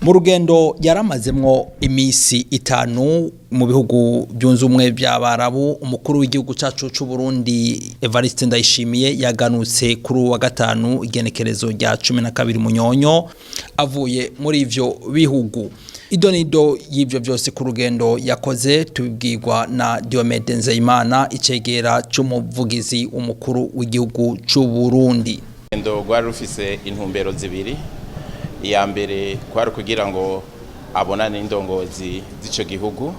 mu rugendo yaramazemwo imisi 5 mu bihugu byunze umwe by'abarabu. Umukuru w'igihugu cyacu cy'u Burundi Evariste Ndayishimiye yaganutse kuri wa gatanu igenekerezo rya 12 Munyonyo avuye muri ivyo bihugu. Idonido y'ivyo byose ku rugendo yakoze tubibwirwa na Diomede Nzeyimana icegera c'umuvugizi umukuru w'igihugu cy'u Burundi. Ndo gwari rufise intumbero zibiri. Iya mbere kwari kugira ngo abonane n'indongozi z'ico gihugu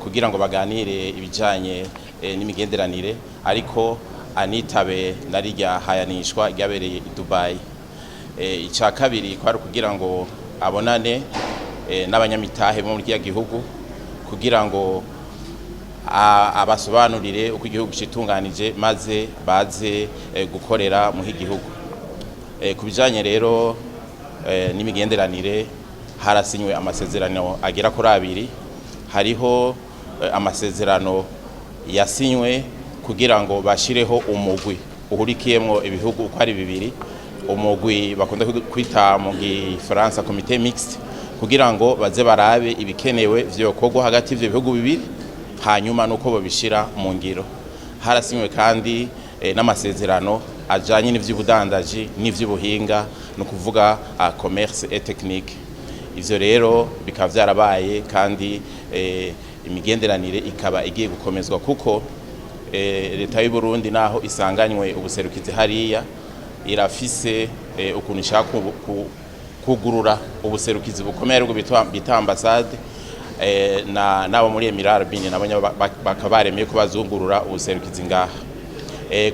kugira ngo baganire ibijanye n'imigenderanire, ariko anitabe narirya hayanishwa ryabereye i Dubai. Ica kabiri kwari kugira ngo abonane n'abanyamitahe bo muri gihugu kugira ngo abasobanurire uko igihugu citunganije maze baze gukorera mu gihugu. Kubijanye rero n'imigenderanire harasinywe amasezerano agera kuri 2. Hariho amasezerano yasinywe kugira ngo bashireho umugwi uhurikiyemwo ibihugu uko ari 2, umugwi bakunda kwita mu Gifaransa comité mixte, kugira ngo baze barabe ibikenewe vyokorwa hagati y'ivyo bihugu 2 hanyuma nuko babishira mu ngiro. Harasinywe kandi n'amasezerano ajanye n'ivy'ubudandaji n'ivy'ubuhinga, no kuvuga commerce et technique. Ivyo rero bikaba vyarabaye kandi imigenderanire ikaba igiye gukomezwa kuko leta y'u Burundi naho isanganywe ubuserukizi hariya irafise ukuntu ishaka kugurura ubuserukizi bukomeye rwo bita ambassade nabo muri Emirate Arabie nabo bakabaremeye ko bazungurura ubuserukizi ngaha.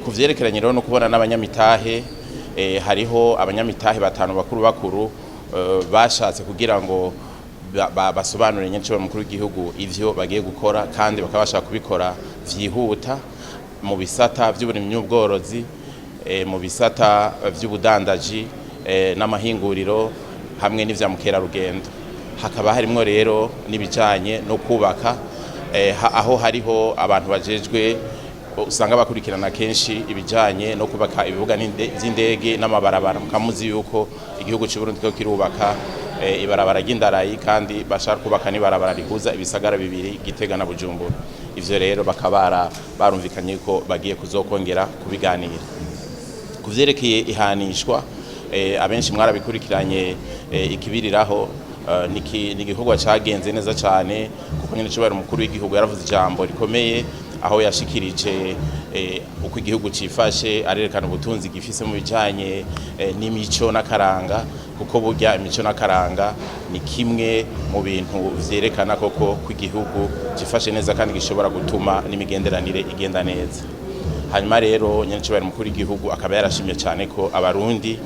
Kuvyerekeranye rero no kubona n'abanyamitahe, hariho abanyamitahe 5 bakuru bashatse kugira ngo basobanurire nyenshi mukuru w'igihugu ivyo bagiye gukora, kandi bakabasha kubikora vyihuta mu bisata vy'uburimyi n'ubworozi, mu bisata vy'ubudandaji n'amahinguriro hamwe n'ivya mukerarugendo. Hakaba harimwo rero nibijanye no kubaka, aho hariho abantu bajejwe usanga bakurikirana kenshi ibijanye no kubaka ibibuga vy'indege n'amabarabara. Mukamuzi yuko igihugu cy'u Burundi ko kirubaka ibarabara ry'indarayi, kandi bashaka kubaka n'ibarabara rihuza ibisagara 2 Gitega na Bujumbura. Ivyo rero bakabara barumvikanye ko bagiye kuzokongera kubiganira. Kuvyerekeye ihanishwa, abenshi mwarabikurikiranye ikibiriraho ni igikorwa cagenze neza cyane, kuko nyine cyo umukuru w'igihugu yaravuze ijambo rikomeye aho yashikirije uko igihugu cifashe, arerekana ubutunzi gifise mu bijanye n'imico n'akaranga, kuko burya imico n'akaranga ni kimwe mu bintu vyerekana koko ko igihugu cifashe neza kandi gishobora gutuma n'imigenderanire igenda neza. Hanyuma rero nyine cyo umukuru w'igihugu akaba yarashimye cyane ko abarundi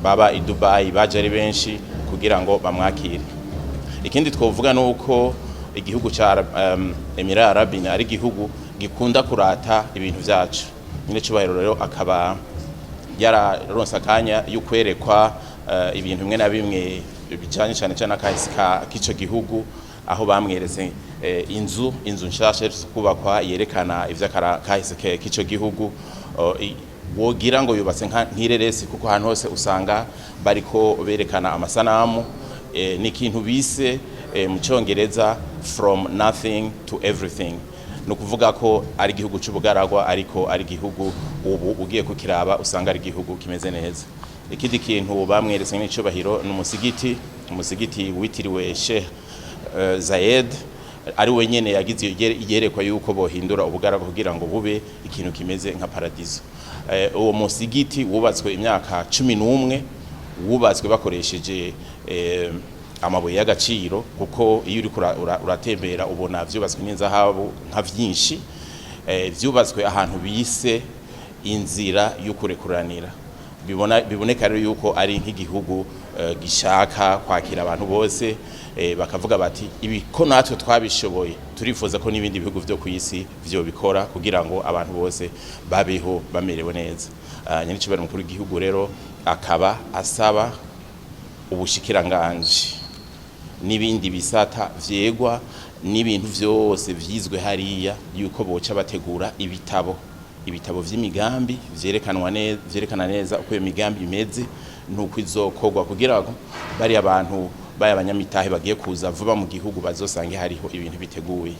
baba i Dubai baje ari benshi kugira ngo bamwakire. Ikindi twovuga nuko igihugu ca Emirate Arabie ari igihugu gikunda kurata ibintu vyacu. Nyine cyubahiro rero akaba yararonsa akanya y'ukwerekwa ibintu bimwe na bimwe bijanye cyane cyane akahise k'ico gihugu, aho bamwereze inzu nshasha kubakwa yerekana ivya kahise k'ico gihugu. Wogira ngo yubatse nk'ireresi, kuko ahantu hose usanga bariko berekana amasanamu. Ni ikintu bise mu Cyongereza from nothing to everything, no kuvuga ko ari igihugu cy'ubugaragwa, ariko ari igihugu ubu ugiye kukiraba usanga ari igihugu kimeze neza. Ikindi kintu bamweretse n'icubahiro umusigiti witiriwe Sheikh Zayed, ari wenyene yagize yerekwa yuko bohindura ubugaragwa kugira ngo bube ikintu kimeze nka paradiso. Uwo musigiti wubatswe imyaka 11, wubatswe bakoresheje amabuye y'agaciro, kuko iyo uri uratembera ubona vyubatswe n'inzahabu nka vyinshi. Vyubatswe ahantu bise inzira y'ukurekuranira. Biboneka rero yuko ari nk'igihugu gishaka kwakira abantu bose, bakavuga bati ibiko natwe twabishoboye, turifuza ko n'ibindi bihugu vyo kwisi vyo bikora kugira ngo abantu bose babeho bamerewe neza. Nyine cyo mukuru w'igihugu rero akaba asaba ubushikiranganje n'ibindi bisata vyegwa n'ibintu vyose vyizwe hariya yuko boca bategura ibitabo vy'imigambi vyerekana neza uko iyo migambi imeze nuko izokorwa kugira ngo bari abantu baya abanyamitahe bagiye kuza vuba mu gihugu bazosange hariho ibintu biteguye.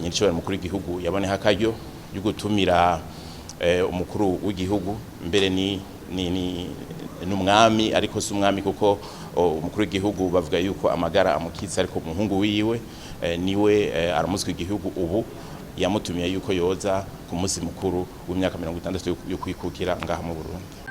Nyiricyo mukuru w'igihugu yaboneho akaryo yo gutumira umukuru w'igihugu, mbere ni umwami ariko si umwami kuko umukuru w'igihugu bavuga yuko amagara amukitse, ariko umuhungu wiwe niwe aramuswe igihugu ubu yamutumiye yuko yoza ku munsi mukuru w'imyaka 60 yo kwikukira ngaha mu Burundi.